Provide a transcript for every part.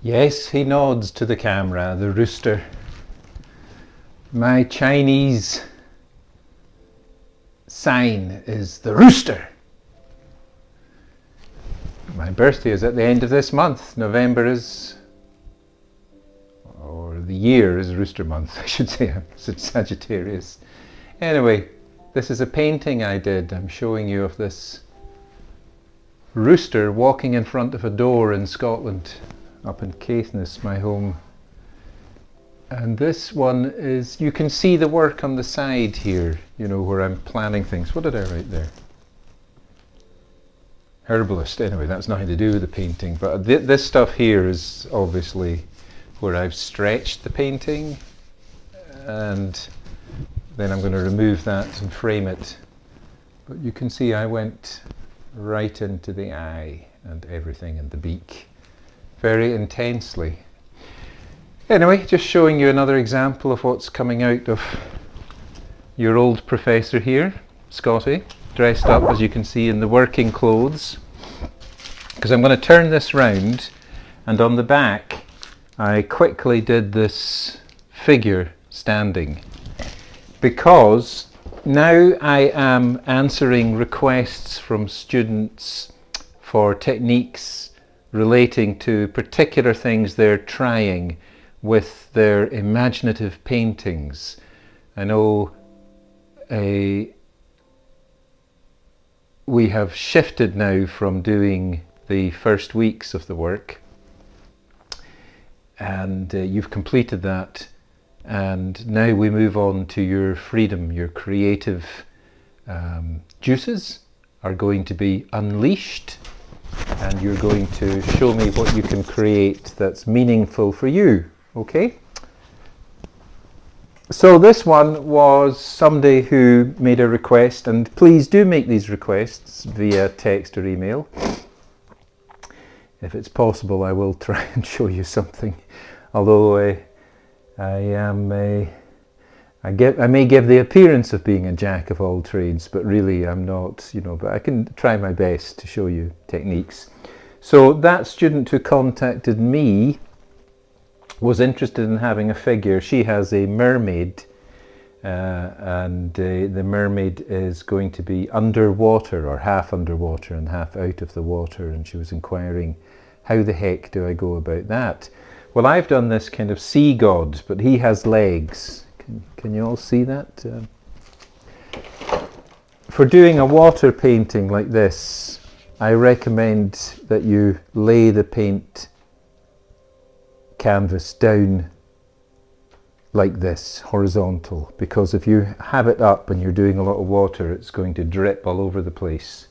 Yes, he nods to the camera, the rooster. My Chinese sign is the rooster. My birthday is at the end of this month. November is, or the year is rooster month, I should say. I'm Sagittarius. Anyway, this is a painting I did. I'm showing you of this rooster walking in front of a door in Scotland, up in Caithness, my home. And this one is, you can see the work on the side here, you know, where I'm planning things. What did I write there? Herbalist. Anyway, that's nothing to do with the painting, but this stuff here is obviously where I've stretched the painting, and then I'm going to remove that and frame it. But you can see I went right into the eye and everything, and the beak, very intensely. Anyway, just showing you another example of what's coming out of your old professor here, Scotty, dressed up, as you can see, in the working clothes. Because I'm going to turn this round, and on the back I quickly did this figure standing, because now I am answering requests from students for techniques relating to particular things they're trying with their imaginative paintings. I know we have shifted now from doing the first weeks of the work, and you've completed that, and now we move on to your freedom. Your creative juices are going to be unleashed, and you're going to show me what you can create that's meaningful for you. Okay? So this one was somebody who made a request, and please do make these requests via text or email. If it's possible, I will try and show you something, although I may give the appearance of being a jack of all trades, but really I'm not, you know, but I can try my best to show you techniques. So that student who contacted me was interested in having a figure. She has a mermaid, and the mermaid is going to be underwater, or half underwater and half out of the water, and she was inquiring, how the heck do I go about that? Well, I've done this kind of sea god, but he has legs. Can you all see that? For doing a water painting like this, I recommend that you lay the paint canvas down like this, horizontal, because if you have it up and you're doing a lot of water, it's going to drip all over the place.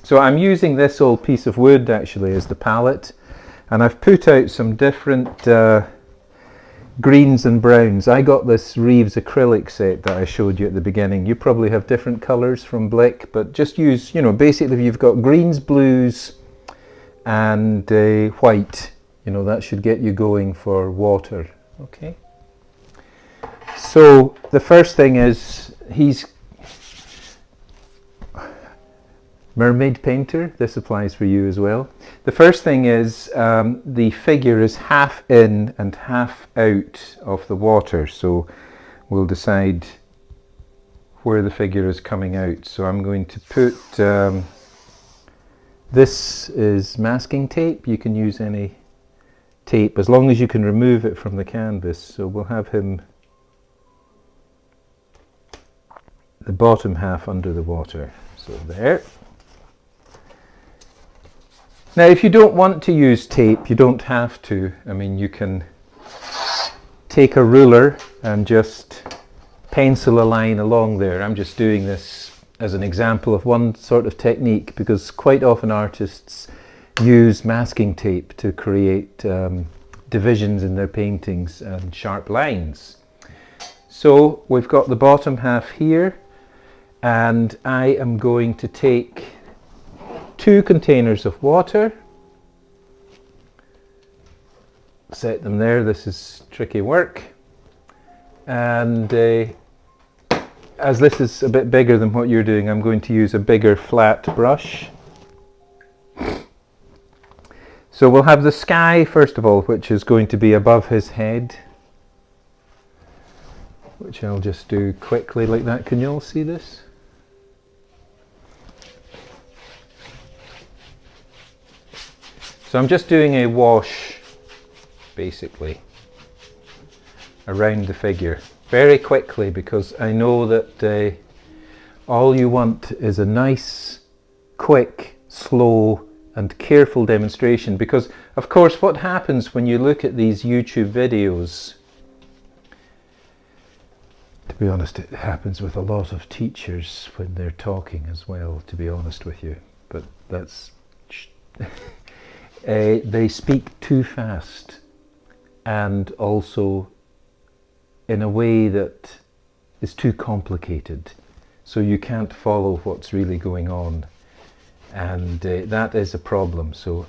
So I'm using this old piece of wood actually as the palette, and I've put out some different greens and browns. I got this Reeves acrylic set that I showed you at the beginning. You probably have different colours from Blick, but just use, you know, basically if you've got greens, blues and white, you know, that should get you going for water. Okay. So the first thing is, he's mermaid painter. This applies for you as well. The first thing is the figure is half in and half out of the water. So we'll decide where the figure is coming out. So I'm going to put, this is masking tape. You can use any tape as long as you can remove it from the canvas. So we'll have him the bottom half under the water. So there. Now if you don't want to use tape, you don't have to. I mean, you can take a ruler and just pencil a line along there. I'm just doing this as an example of one sort of technique, because quite often artists use masking tape to create divisions in their paintings and sharp lines. So we've got the bottom half here, and I am going to take 2 containers of water, set them there. This is tricky work, and as this is a bit bigger than what you're doing, I'm going to use a bigger flat brush. So we'll have the sky first of all, which is going to be above his head, which I'll just do quickly like that. Can you all see this? So I'm just doing a wash, basically, around the figure, very quickly, because I know that all you want is a nice, quick, slow and careful demonstration. Because, of course, what happens when you look at these YouTube videos, to be honest, it happens with a lot of teachers when they're talking as well, to be honest with you, but that's... they speak too fast, and also in a way that is too complicated, so you can't follow what's really going on, and that is a problem. So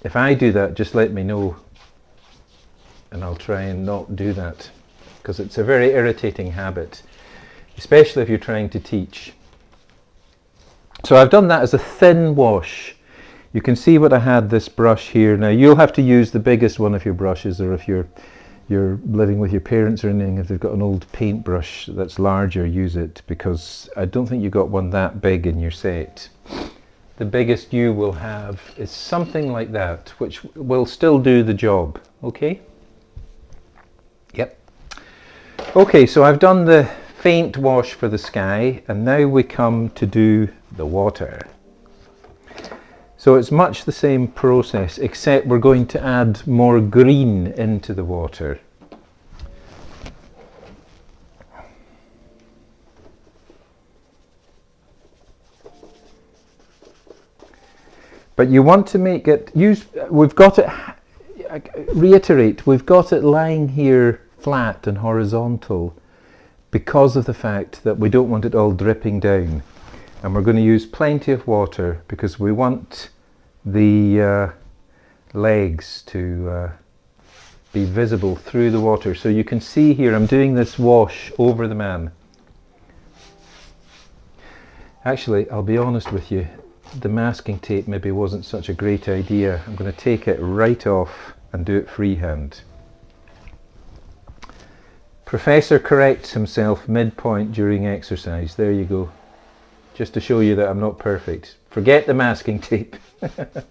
if I do that, just let me know and I'll try and not do that, because it's a very irritating habit, especially if you're trying to teach. So I've done that as a thin wash. You can see what I had this brush here. Now you'll have to use the biggest one of your brushes, or if you're living with your parents or anything, if they've got an old paintbrush that's larger, use it, because I don't think you got one that big in your set. The biggest you will have is something like that, which will still do the job, okay? Yep. Okay, so I've done the faint wash for the sky, and now we come to do the water. So it's much the same process, except we're going to add more green into the water. But you want to make it, we've got it, reiterate, we've got it lying here flat and horizontal because of the fact that we don't want it all dripping down. And we're going to use plenty of water because we want the legs to be visible through the water. So you can see here I'm doing this wash over the man. Actually, I'll be honest with you, the masking tape maybe wasn't such a great idea. I'm going to take it right off and do it freehand. Professor corrects himself midpoint during exercise. There you go. Just to show you that I'm not perfect. Forget the masking tape. Okay.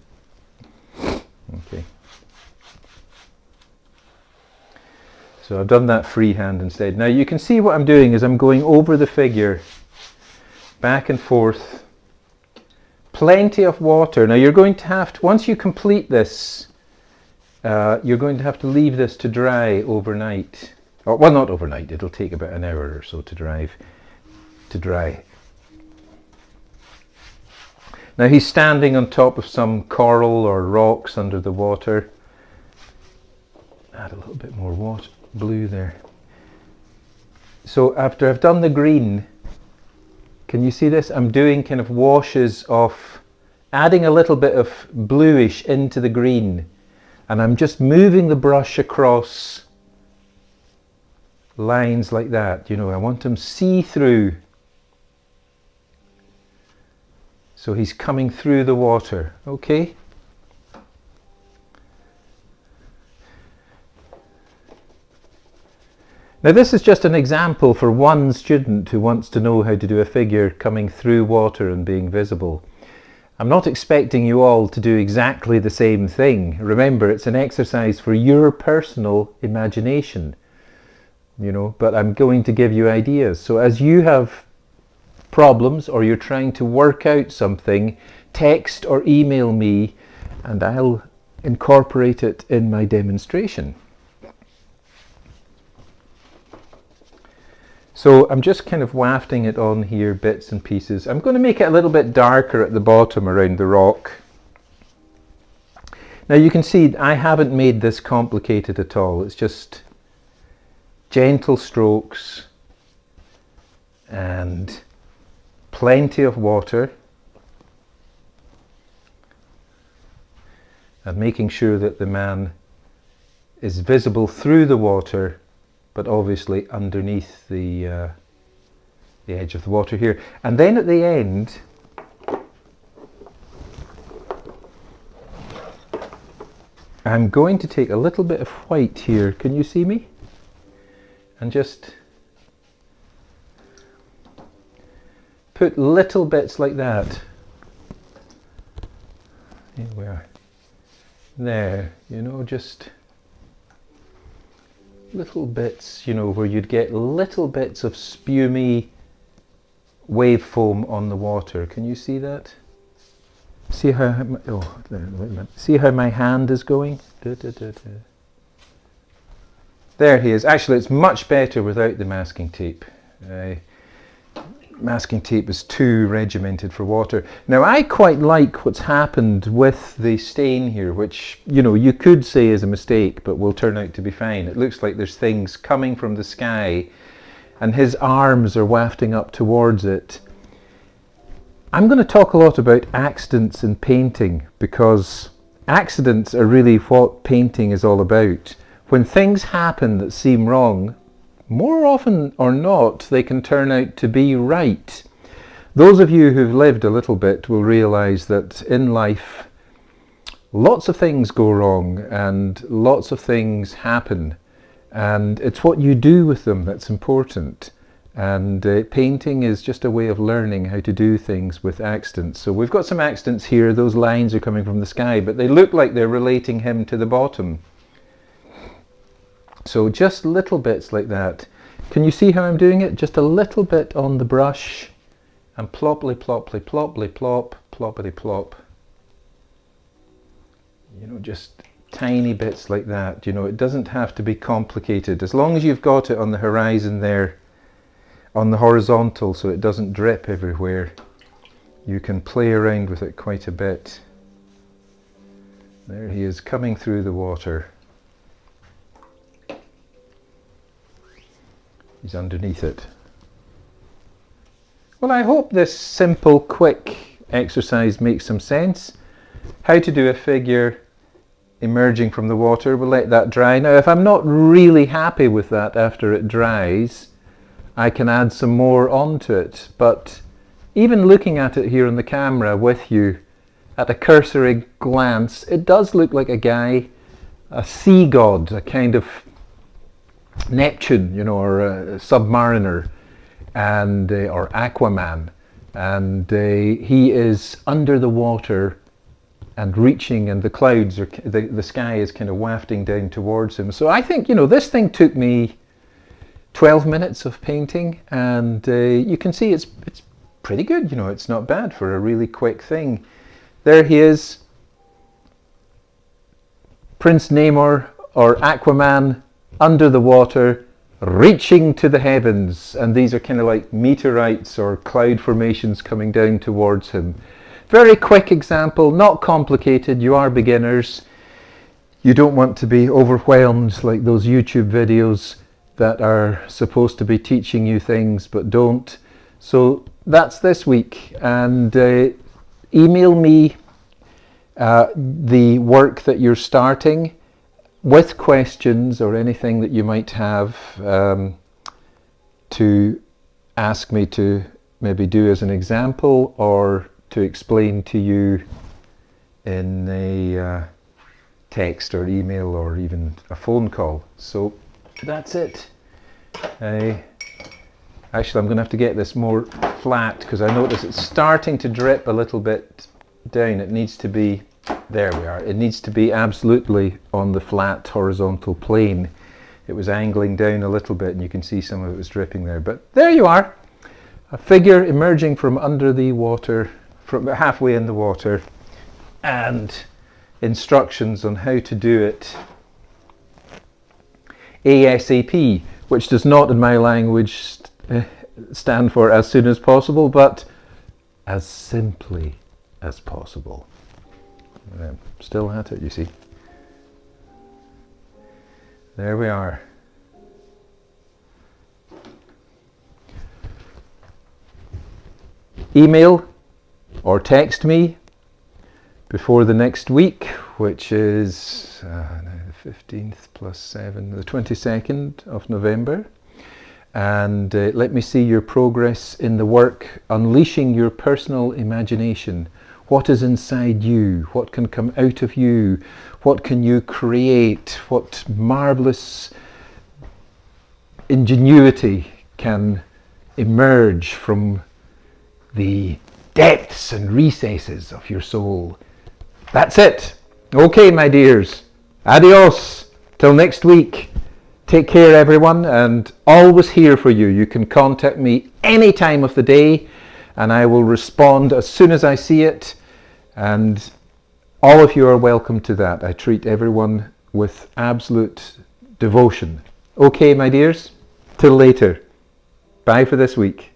So I've done that freehand instead. Now you can see what I'm doing is I'm going over the figure, back and forth. Plenty of water. Now you're going to have to, once you complete this, you're going to have to leave this to dry overnight. Or, well, not overnight, it'll take about an hour or so to dry. Now he's standing on top of some coral or rocks under the water. Add a little bit more water, blue there. So after I've done the green, can you see this? I'm doing kind of washes of, adding a little bit of bluish into the green, and I'm just moving the brush across lines like that. You know, I want him see-through. So he's coming through the water, okay? Now this is just an example for one student who wants to know how to do a figure coming through water and being visible. I'm not expecting you all to do exactly the same thing. Remember, it's an exercise for your personal imagination, you know, but I'm going to give you ideas. So as you have problems or you're trying to work out something, text or email me and I'll incorporate it in my demonstration. So I'm just kind of wafting it on here, bits and pieces. I'm going to make it a little bit darker at the bottom around the rock. Now you can see I haven't made this complicated at all. It's just gentle strokes and plenty of water, and making sure that the man is visible through the water, but obviously underneath the edge of the water here. And then at the end, I'm going to take a little bit of white here, can you see me? And just put little bits like that. Here we are. There, you know, just little bits, you know, where you'd get little bits of spumy wave foam on the water. Can you see that? See how see how my hand is going? There he is. Actually, it's much better without the masking tape. Masking tape is too regimented for water. Now, I quite like what's happened with the stain here, which, you know, you could say is a mistake, but will turn out to be fine. It looks like there's things coming from the sky, and his arms are wafting up towards it. I'm going to talk a lot about accidents in painting, because accidents are really what painting is all about. When things happen that seem wrong, more often or not, they can turn out to be right. Those of you who've lived a little bit will realise that in life, lots of things go wrong and lots of things happen. And it's what you do with them that's important. And painting is just a way of learning how to do things with accidents. So we've got some accidents here. Those lines are coming from the sky, but they look like they're relating him to the bottom. So just little bits like that. Can you see how I'm doing it? Just a little bit on the brush, and plopply plopply plopply plop, ploppity plop. You know, just tiny bits like that. You know, it doesn't have to be complicated. As long as you've got it on the horizon there, on the horizontal, so it doesn't drip everywhere, you can play around with it quite a bit. There he is coming through the water. He's underneath it. Well, I hope this simple, quick exercise makes some sense. How to do a figure emerging from the water. We'll let that dry. Now, if I'm not really happy with that after it dries, I can add some more onto it. But even looking at it here on the camera with you, at a cursory glance, it does look like a guy, a sea god, a kind of Neptune, you know, or a submariner, and or Aquaman, and he is under the water and reaching, and the clouds are, the sky is kind of wafting down towards him. So I think, you know, this thing took me 12 minutes of painting, and you can see it's pretty good. You know, it's not bad for a really quick thing. There he is, Prince Namor or Aquaman, under the water, reaching to the heavens, and these are kind of like meteorites or cloud formations coming down towards him. Very quick example, not complicated. You are beginners. You don't want to be overwhelmed like those YouTube videos that are supposed to be teaching you things but don't. So that's this week, and email me the work that you're starting with questions or anything that you might have to ask me to maybe do as an example or to explain to you in a text or email or even a phone call. So that's it. Actually, I'm going to have to get this more flat because I notice it's starting to drip a little bit down. It needs to be, there we are, it needs to be absolutely on the flat horizontal plane. It was angling down a little bit and you can see some of it was dripping there, but there you are, a figure emerging from under the water, from halfway in the water, and instructions on how to do it ASAP, which does not in my language stand for as soon as possible, but as simply as possible. Still at it, you see. There we are. Email or text me before the next week, which is the 15th plus 7, the 22nd of November. And let me see your progress in the work Unleashing Your Personal Imagination, what is inside you, what can come out of you, what can you create, what marvelous ingenuity can emerge from the depths and recesses of your soul. That's it. Okay, my dears. Adios. Till next week. Take care, everyone, and always here for you. You can contact me any time of the day, and I will respond as soon as I see it. And all of you are welcome to that. I treat everyone with absolute devotion. Okay, my dears. Till later. Bye for this week.